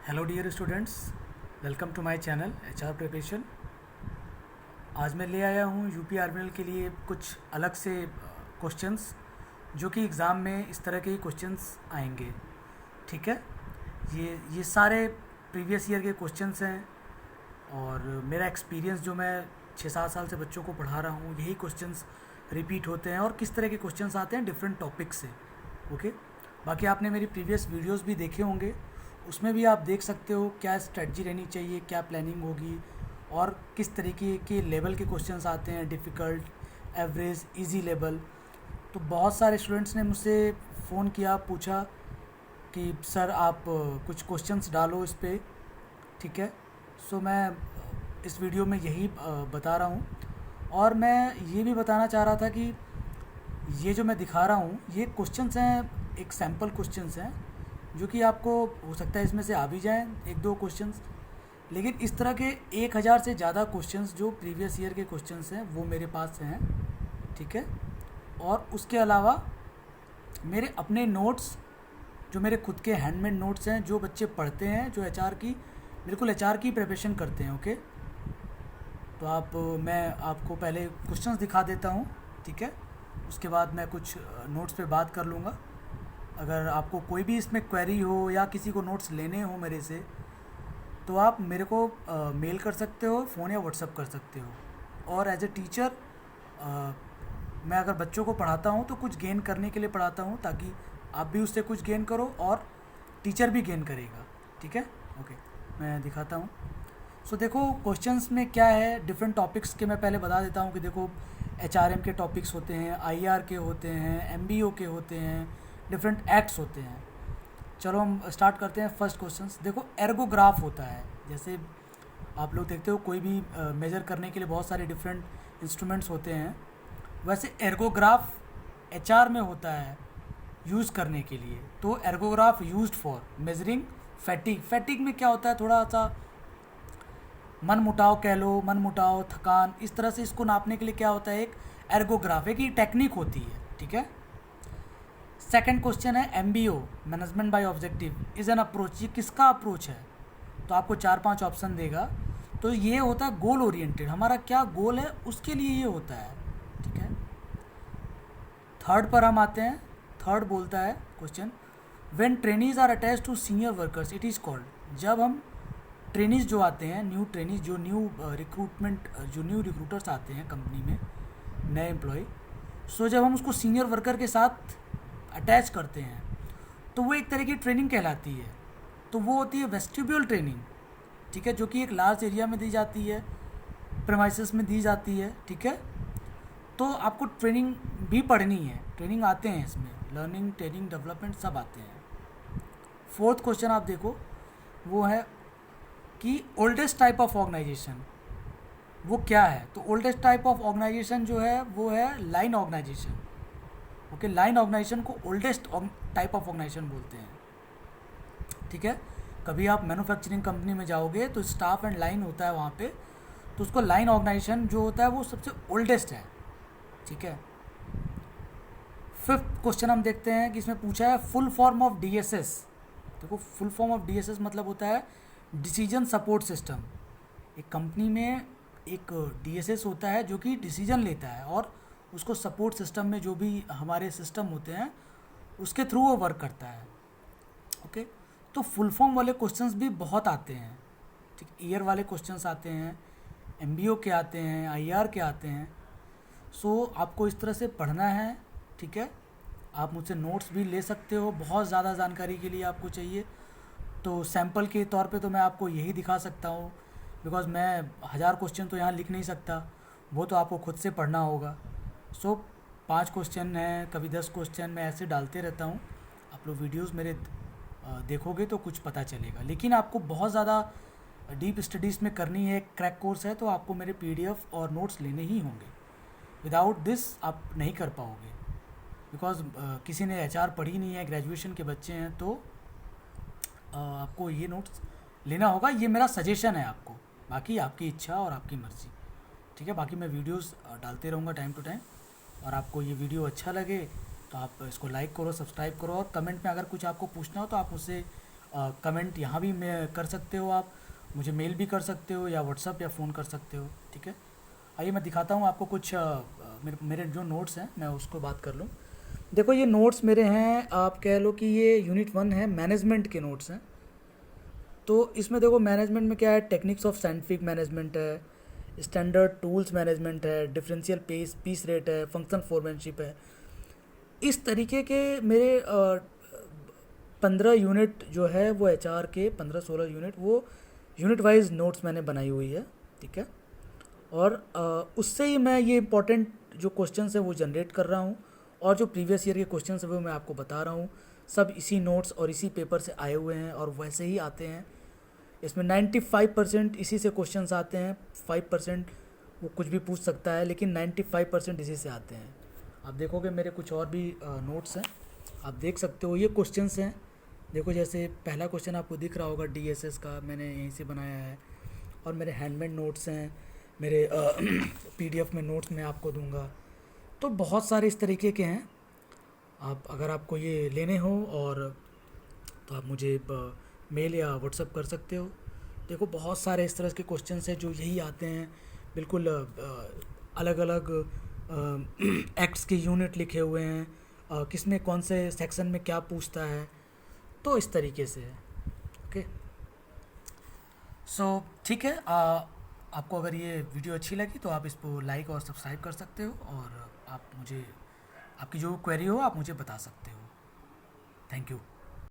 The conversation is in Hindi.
Hello dear students, welcome to my channel HR preparation. आज मैं ले आया हूँ यूपी आर्मिनल के लिए कुछ अलग से क्वेश्चंस जो कि एग्ज़ाम में इस तरह के ही क्वेश्चंस आएंगे। ठीक है, ये सारे प्रीवियस ईयर के क्वेश्चंस हैं और मेरा एक्सपीरियंस जो मैं 6-7 साल से बच्चों को पढ़ा रहा हूँ, यही क्वेश्चंस रिपीट होते हैं और किस तरह के क्वेश्चंस आते हैं डिफरेंट टॉपिक से। ओके, बाकी आपने मेरी प्रीवियस वीडियोस भी देखे होंगे, उसमें भी आप देख सकते हो क्या स्ट्रेटजी रहनी चाहिए, क्या प्लानिंग होगी और किस तरीके के लेवल के क्वेश्चंस आते हैं, डिफ़िकल्ट, एवरेज, इजी लेवल। तो बहुत सारे स्टूडेंट्स ने मुझसे फ़ोन किया, पूछा कि सर आप कुछ क्वेश्चंस डालो इस पे। ठीक है, सो मैं इस वीडियो में यही बता रहा हूँ और मैं ये भी बताना चाह रहा था कि ये जो मैं दिखा रहा हूँ ये क्वेश्चंस हैं, एक सैम्पल क्वेश्चंस हैं जो कि आपको हो सकता है इसमें से आ भी जाएँ एक दो क्वेश्चंस, लेकिन इस तरह के 1000 से ज़्यादा क्वेश्चंस जो प्रीवियस ईयर के क्वेश्चंस हैं वो मेरे पास हैं। ठीक है, और उसके अलावा मेरे अपने नोट्स, जो मेरे खुद के हैंडमेड नोट्स हैं, जो बच्चे पढ़ते हैं, जो एचआर की बिल्कुल एचआर की प्रिपरेशन करते हैं। ओके, तो मैं आपको पहले क्वेश्चंस दिखा देता हूँ। ठीक है, उसके बाद मैं कुछ नोट्स पे बात कर लूँगा। अगर आपको कोई भी इसमें क्वेरी हो या किसी को नोट्स लेने हो मेरे से, तो आप मेरे को मेल कर सकते हो, फ़ोन या व्हाट्सअप कर सकते हो। और एज ए टीचर मैं अगर बच्चों को पढ़ाता हूँ तो कुछ गेन करने के लिए पढ़ाता हूँ, ताकि आप भी उससे कुछ गेन करो और टीचर भी गेन करेगा। ठीक है, ओके, मैं दिखाता हूँ। सो देखो क्वेश्चंस में क्या है, डिफरेंट टॉपिक्स के मैं पहले बता देता हूँ कि देखो एचआरएम के टॉपिक्स होते हैं, आईआर के होते हैं, एमबीओ के होते हैं, डिफरेंट एक्ट्स होते हैं। चलो हम स्टार्ट करते हैं। फर्स्ट क्वेश्चंस देखो, एर्गोग्राफ होता है। जैसे आप लोग देखते हो कोई भी मेज़र करने के लिए बहुत सारे डिफरेंट इंस्ट्रूमेंट्स होते हैं, वैसे एर्गोग्राफ एचआर में होता है यूज़ करने के लिए। तो ergograph used for measuring fatigue. Fatigue में क्या होता है, थोड़ा सा मन मुटाव कह लो, मन मुटाव, थकान, इस तरह से इसको नापने के लिए क्या होता है, एक एर्गोग्राफ, एक ही टेक्निक होती है। ठीक है, सेकंड क्वेश्चन है MBO, management by objective is an approach. ये किसका अप्रोच है, तो आपको 4-5 ऑप्शन देगा। तो ये होता है गोल ओरिएंटेड, हमारा क्या गोल है उसके लिए ये होता है। ठीक है, थर्ड पर हम आते हैं। थर्ड बोलता है question, when trainees are attach to senior workers it is called. जब हम ट्रेनीज जो आते हैं, न्यू ट्रेनीज, जो न्यू रिक्रूटमेंट, जो न्यू रिक्रूटर्स आते हैं कंपनी में, नए एम्प्लॉय, सो जब हम उसको सीनियर वर्कर के साथ अटैच करते हैं तो वो एक तरह की ट्रेनिंग कहलाती है। तो वो होती है वेस्टिब्यूल ट्रेनिंग। ठीक है, जो कि एक लार्ज एरिया में दी जाती है, प्रेमाइसेस में दी जाती है। ठीक है, तो आपको ट्रेनिंग भी पढ़नी है, ट्रेनिंग आते हैं इसमें, लर्निंग, ट्रेनिंग, डेवलपमेंट सब आते हैं। फोर्थ क्वेश्चन आप देखो, वो है कि ओल्डेस्ट टाइप ऑफ ऑर्गेनाइजेशन वो क्या है। तो ओल्डेस्ट टाइप ऑफ ऑर्गेनाइजेशन जो है वो है line organization. Okay, line organization को ओल्डेस्ट टाइप ऑफ ऑर्गेनाइजेशन बोलते हैं। ठीक है, कभी आप मैन्युफैक्चरिंग कंपनी में जाओगे तो स्टाफ एंड लाइन होता है वहाँ पे, तो उसको लाइन ऑर्गेनाइजेशन जो होता है वो सबसे ओल्डेस्ट है। ठीक है, फिफ्थ क्वेश्चन हम देखते हैं कि इसमें पूछा है फुल फॉर्म ऑफ डीएसएस। देखो फुल फॉर्म ऑफ डीएसएस मतलब होता है डिसीजन सपोर्ट सिस्टम। एक कंपनी में एक डीएसएस होता है जो कि डिसीजन लेता है और उसको सपोर्ट सिस्टम में जो भी हमारे सिस्टम होते हैं उसके थ्रू वो वर्क करता है। ओके, तो फुल फॉर्म वाले क्वेश्चंस भी बहुत आते हैं। ठीक, ईयर वाले क्वेश्चंस आते हैं, एमबीओ के आते हैं, आईआर के आते हैं। सो आपको इस तरह से पढ़ना है। ठीक है, आप मुझसे नोट्स भी ले सकते हो, बहुत ज़्यादा जानकारी के लिए आपको चाहिए तो सैम्पल के तौर पे तो मैं आपको यही दिखा सकता हूँ, बिकॉज़ मैं 1000 क्वेश्चन तो यहाँ लिख नहीं सकता, वो तो आपको खुद से पढ़ना होगा। सो 5 क्वेश्चन हैं, कभी 10 क्वेश्चन, मैं ऐसे डालते रहता हूँ। आप लोग वीडियोस मेरे देखोगे तो कुछ पता चलेगा, लेकिन आपको बहुत ज़्यादा डीप स्टडीज़ में करनी है, क्रैक कोर्स है, तो आपको मेरे पीडीएफ और नोट्स लेने ही होंगे। विदाउट दिस आप नहीं कर पाओगे, बिकॉज़ किसी ने एचआर पढ़ी नहीं है, ग्रेजुएशन के बच्चे हैं, तो आपको ये नोट्स लेना होगा। ये मेरा सजेशन है आपको, बाकी आपकी इच्छा और आपकी मर्ज़ी। ठीक है, बाकी मैं वीडियोस डालते रहूँगा टाइम टू टाइम, और आपको ये वीडियो अच्छा लगे तो आप इसको लाइक करो, सब्सक्राइब करो, और कमेंट में अगर कुछ आपको पूछना हो तो आप मुझसे कमेंट यहाँ भी मैं कर सकते हो आप, मुझे मेल भी कर सकते हो या व्हाट्सअप या फ़ोन कर सकते हो, ठीक है। आइए मैं दिखाता हूँ आपको कुछ मेरे जो नोट्स हैं, मैं उसको बात कर लूँ। देखो ये नोट्स मेरे हैं, आप कह लो कि ये यूनिट 1 है, मैनेजमेंट के नोट्स हैं। तो इसमें देखो मैनेजमेंट में क्या है, टेक्निक्स ऑफ साइंटिफिक मैनेजमेंट है, स्टैंडर्ड टूल्स मैनेजमेंट है, डिफरेंशियल पीस रेट है, फंक्शनल फोरमैनशिप है। इस तरीके के मेरे 15 यूनिट जो है वो HR के 15-16 यूनिट, वो यूनिट वाइज नोट्स मैंने बनाई हुई है, ठीक है। और उससे ही मैं ये इंपॉर्टेंट जो क्वेश्चंस हैं वो जनरेट कर रहा हूँ, और जो प्रीवियस ईयर के क्वेश्चंस हैं वो मैं आपको बता रहा हूँ। सब इसी नोट्स और इसी पेपर से आए हुए हैं और वैसे ही आते हैं। इसमें 95% इसी से क्वेश्चंस आते हैं, 5% वो कुछ भी पूछ सकता है, लेकिन 95% इसी से आते हैं। आप देखोगे मेरे कुछ और भी नोट्स हैं, आप देख सकते हो, ये क्वेश्चंस हैं। देखो जैसे पहला क्वेश्चन आपको दिख रहा होगा DSS का, मैंने यहीं से बनाया है। और मेरे हैंडमेड नोट्स हैं, मेरे PDF में नोट्स मैं आपको दूंगा। तो बहुत सारे इस तरीके के हैं। आप अगर आपको ये लेने हो और तो आप मुझे मेल या व्हाट्सअप कर सकते हो। देखो बहुत सारे इस तरह के क्वेश्चंस हैं जो यही आते हैं, बिल्कुल अलग अलग एक्ट्स के यूनिट लिखे हुए हैं, किस में कौन से सेक्शन में क्या पूछता है, तो इस तरीके से है। ओके, सो ठीक है। आपको अगर ये वीडियो अच्छी लगी तो आप इसको लाइक और सब्सक्राइब कर सकते हो, और आप मुझे आपकी जो क्वेरी हो आप मुझे बता सकते हो। Thank you.